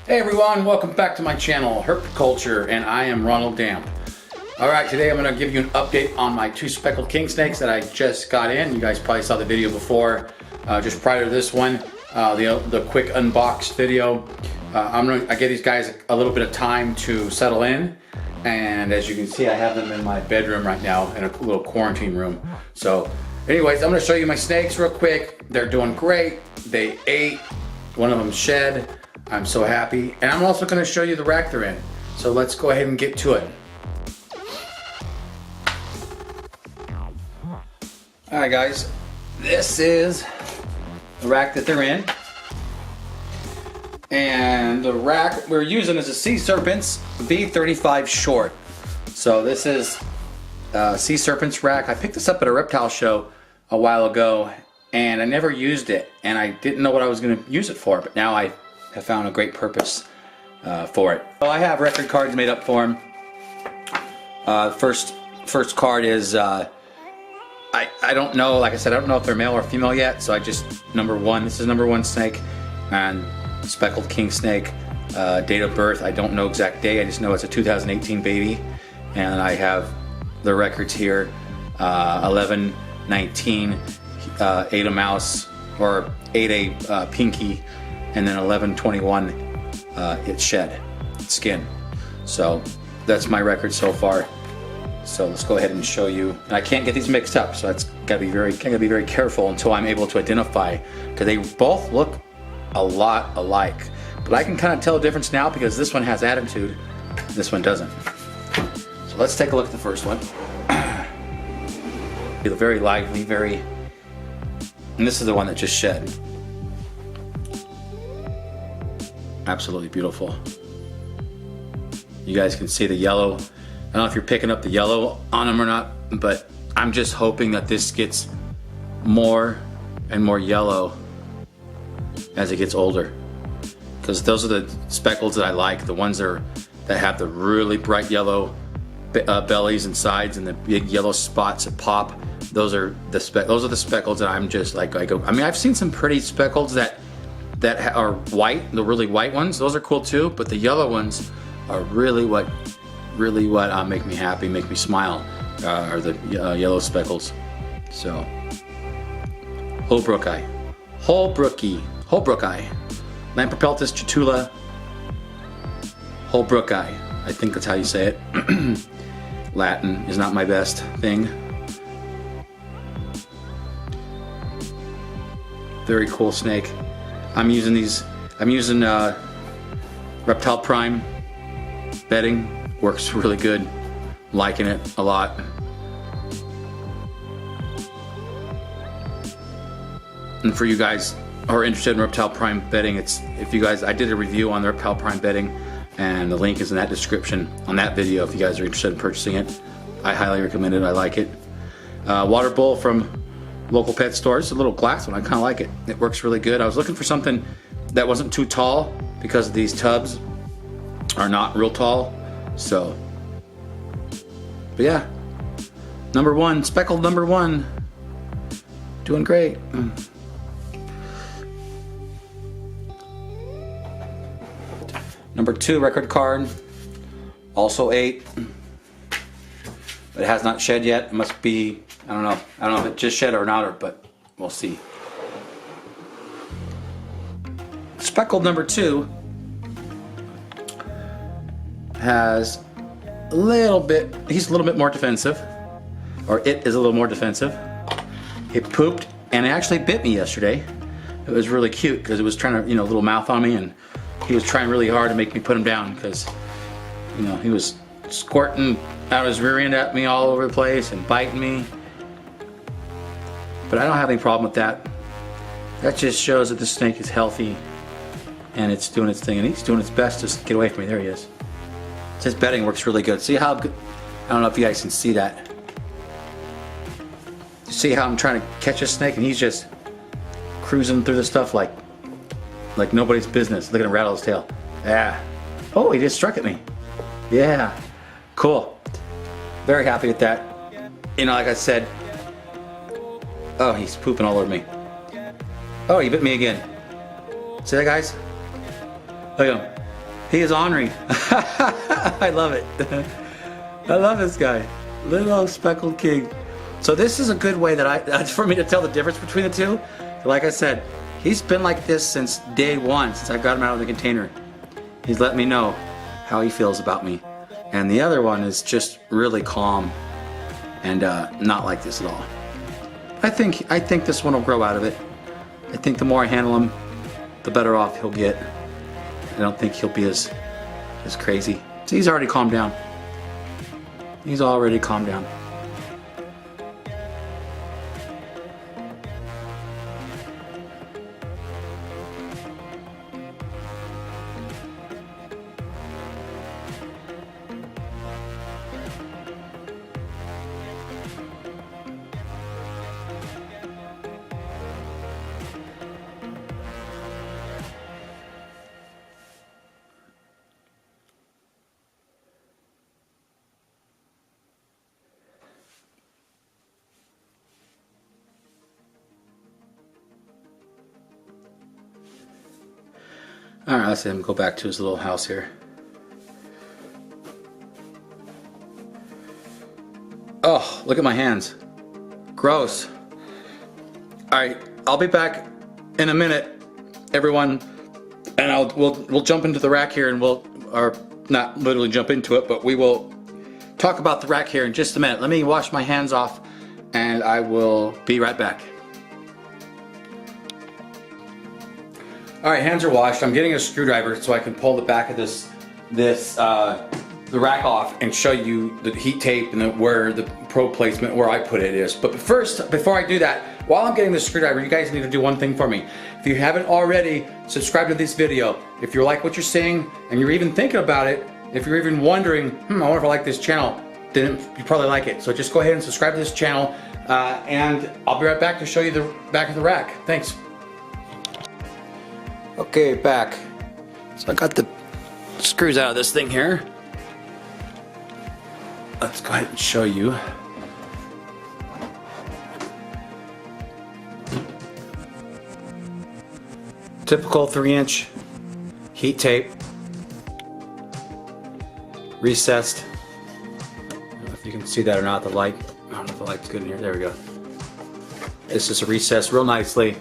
Hey everyone, welcome back to my channel, Herpetoculture, and I am Ronald Damp. Alright, today I'm going to give you an update on my two speckled king snakes that I just got in. You guys probably saw the video before, just prior to this one, the quick unbox video. I give these guys a little bit of time to settle in, and as you can see I have them in my bedroom right now in a little quarantine room. So anyways, I'm going to show you my snakes real quick. They're doing great. They ate, one of them shed. I'm so happy. And I'm also going to show you the rack they're in. So let's go ahead and get to it. Alright guys, this is the rack that they're in. And the rack we're using is a Sea Serpents V35 short. So this is a Sea Serpents rack. I picked this up at a reptile show a while ago and I never used it. And I didn't know what I was going to use it for, but now I have found a great purpose for it. So I have record cards made up for them. First card is I don't know, like I said, I don't know if they're male or female yet, so I just, number one, this is number one snake, and Speckled Kingsnake, date of birth, I don't know exact day, I just know it's a 2018 baby, and I have the records here, 11/19, ate a mouse, or ate a pinky, and then 11/21, it shed skin. So that's my record so far. So let's go ahead and show you. And I can't get these mixed up, so that's gotta be very careful until I'm able to identify, because they both look a lot alike. But I can kind of tell the difference now because this one has attitude, this one doesn't. So let's take a look at the first one. Feel very lively, and this is the one that just shed. Absolutely beautiful. You guys can see the yellow. I don't know if you're picking up the yellow on them or not, but I'm just hoping that this gets more and more yellow as it gets older. Because those are the speckles that I like, the ones that have the really bright yellow bellies and sides and the big yellow spots that pop. Those are the speckles that I'm just like, I mean, I've seen some pretty speckles that are white, the really white ones. Those are cool too, but the yellow ones are really what make me happy, make me smile, are the yellow speckles. So, Holbrooki, Lamprepeltis chitula, Holbrooki. I think that's how you say it. Latin is not my best thing. Very cool snake. I'm using Reptile Prime bedding. Works really good. Liking it a lot. And for you guys who are interested in Reptile Prime bedding, I did a review on the Reptile Prime bedding, and the link is in that description on that video if you guys are interested in purchasing it. I highly recommend it. I like it. Water bowl from local pet stores, a little glass one. I kind of like it. It works really good. I was looking for something that wasn't too tall because these tubs are not real tall. So, but yeah, number one, speckled number one, doing great. Number two record card, also ate, but it has not shed yet. It must be, I don't know if it just shed or not, but we'll see. Speckled number two has a little bit, he's a little bit more defensive, or it is a little more defensive. It pooped and it actually bit me yesterday. It was really cute because it was trying to, little mouth on me, and he was trying really hard to make me put him down because, he was squirting out his rear end at me all over the place and biting me. But I don't have any problem with that. That just shows that the snake is healthy and it's doing its thing, and he's doing its best to get away from me. There he is. His bedding works really good. See how good? I don't know if you guys can see that. You see how I'm trying to catch a snake and he's just cruising through the stuff like nobody's business. Look at him rattle his tail. Yeah. Oh, he just struck at me. Yeah. Cool. Very happy with that. Like I said. Oh, he's pooping all over me. Oh, he bit me again. See that, guys? Look at him. He is ornery. I love it. I love this guy. Little speckled king. So this is a good way that for me to tell the difference between the two. Like I said, he's been like this since day one, since I got him out of the container. He's let me know how he feels about me. And the other one is just really calm and not like this at all. I think this one will grow out of it. I think the more I handle him, the better off he'll get. I don't think he'll be as crazy. So he's already calmed down. He's already calmed down. Alright, let's let him go back to his little house here. Oh, look at my hands. Gross. Alright, I'll be back in a minute, everyone, and we'll jump into the rack here, and or not literally jump into it, but we will talk about the rack here in just a minute. Let me wash my hands off, and I will be right back. Alright, hands are washed. I'm getting a screwdriver so I can pull the back of the rack off and show you the heat tape and where the probe placement, where I put it is. But first, before I do that, while I'm getting the screwdriver, you guys need to do one thing for me. If you haven't already, subscribe to this video. If you like what you're seeing and you're even thinking about it, if you're even wondering, I wonder if I like this channel, then you probably like it. So just go ahead and subscribe to this channel, and I'll be right back to show you the back of the rack. Thanks. Okay, back. So I got the screws out of this thing here. Let's go ahead and show you. Typical 3-inch heat tape. Recessed. I don't know if you can see that or not, the light. I don't know if the light's good in here. There we go. This is recessed real nicely.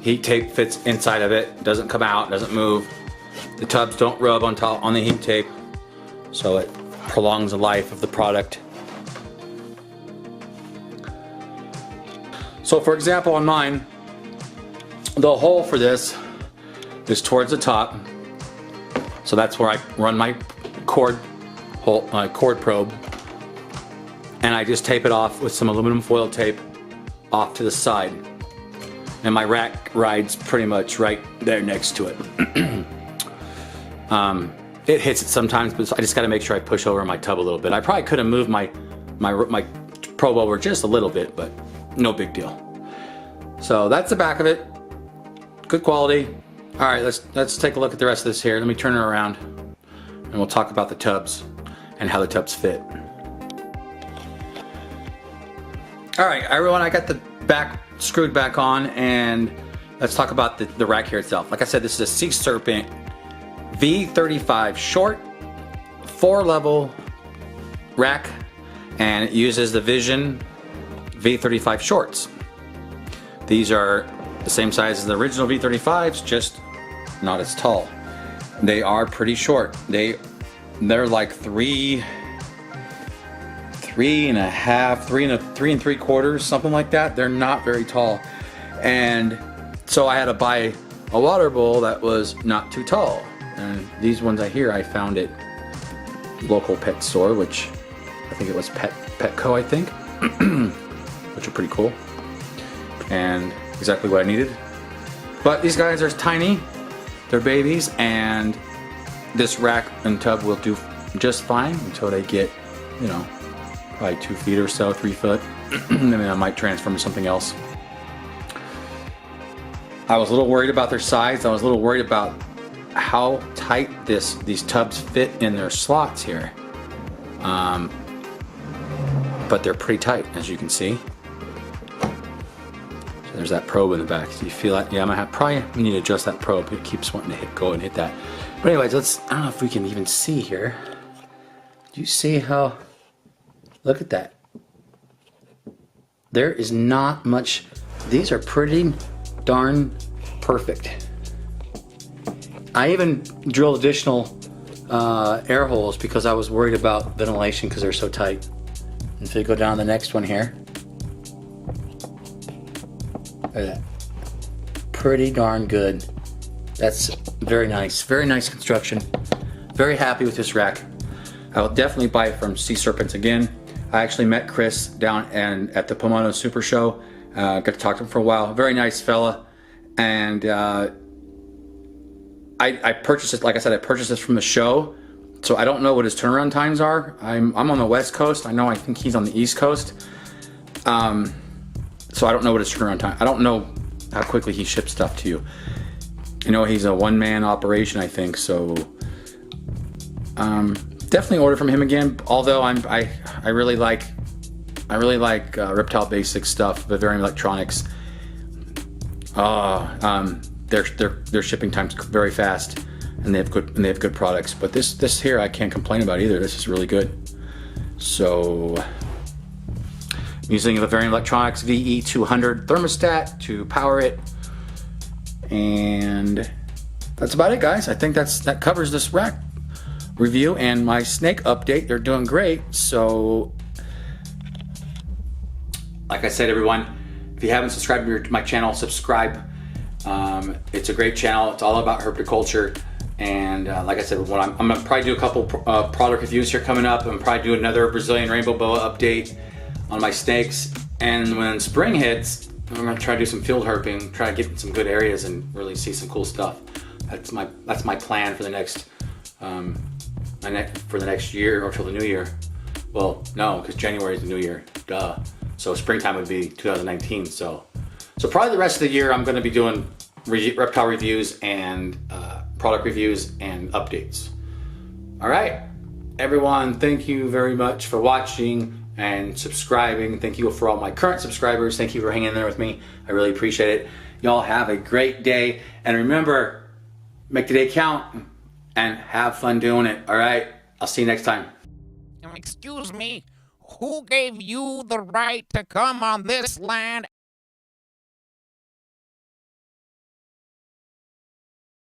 Heat tape fits inside of it, doesn't come out, doesn't move. The tubs don't rub on the heat tape, so it prolongs the life of the product. So for example, on mine, the hole for this is towards the top, so that's where I run my cord probe, and I just tape it off with some aluminum foil tape off to the side. And my rack rides pretty much right there next to it. It hits it sometimes, but I just got to make sure I push over my tub a little bit. I probably could have moved my probe over just a little bit, but no big deal. So that's the back of it. Good quality. All right, let's take a look at the rest of this here. Let me turn it around, and we'll talk about the tubs and how the tubs fit. All right, everyone, I got the back screwed back on, and let's talk about the rack here itself. Like I said, this is a Sea Serpent V35 short 4-level rack, and it uses the Vision V35 shorts. These are the same size as the original V35s, just not as tall. They are pretty short. They're like 3 and 3.75, something like that. They're not very tall, and so I had to buy a water bowl that was not too tall. And these ones I found at local pet store, which I think it was Petco, I think, which are pretty cool and exactly what I needed. But these guys are tiny, they're babies, and this rack and tub will do just fine until they get, you know, probably 2 feet or so, 3 foot. And then I might transform to something else. I was a little worried about their size. I was a little worried about how tight these tubs fit in their slots here. But they're pretty tight, as you can see. So there's that probe in the back. Do you feel that? Yeah, I'm gonna probably need to adjust that probe. It keeps wanting to go and hit that. But anyways, I don't know if we can even see here. Do you see how, look at that. There is not much, these are pretty darn perfect. I even drilled additional air holes because I was worried about ventilation because they're so tight. And so you go down the next one here. Look at that. Pretty darn good. That's very nice construction. Very happy with this rack. I will definitely buy it from Sea Serpents again. I actually met Chris down at the Pomona Super Show. Got to talk to him for a while. Very nice fella. And I purchased it, like I said, I purchased this from the show. So I don't know what his turnaround times are. I'm on the West Coast. I think he's on the East Coast. So I don't know what his turnaround time. I don't know how quickly he ships stuff to you. You know, he's a one-man operation, I think. So definitely order from him again. Although I really like Reptile Basics stuff, Bavarian Electronics. Their shipping time's very fast, and they have good products. But this here I can't complain about either. This is really good. So I'm using a Bavarian Electronics VE200 thermostat to power it, and that's about it, guys. I think that covers this rack review and my snake update. They're doing great. So like I said, everyone, if you haven't subscribed to my channel, subscribe. It's a great channel. It's all about herpetoculture. And like I said, I'm gonna probably do a couple product reviews here coming up. I'm gonna probably do another Brazilian rainbow boa update on my snakes. And when spring hits, I'm gonna try to do some field herping, try to get in some good areas and really see some cool stuff. That's my plan for the next year or till the new year. Well, no, because January is the new year. Duh. So springtime would be 2019. So probably the rest of the year I'm going to be doing reptile reviews and product reviews and updates. All right, everyone, thank you very much for watching and subscribing. Thank you for all my current subscribers. Thank you for hanging in there with me. I really appreciate it. Y'all have a great day. And remember, make the day count and have fun doing it. All right, I'll see you next time. Excuse me, who gave you the right to come on this land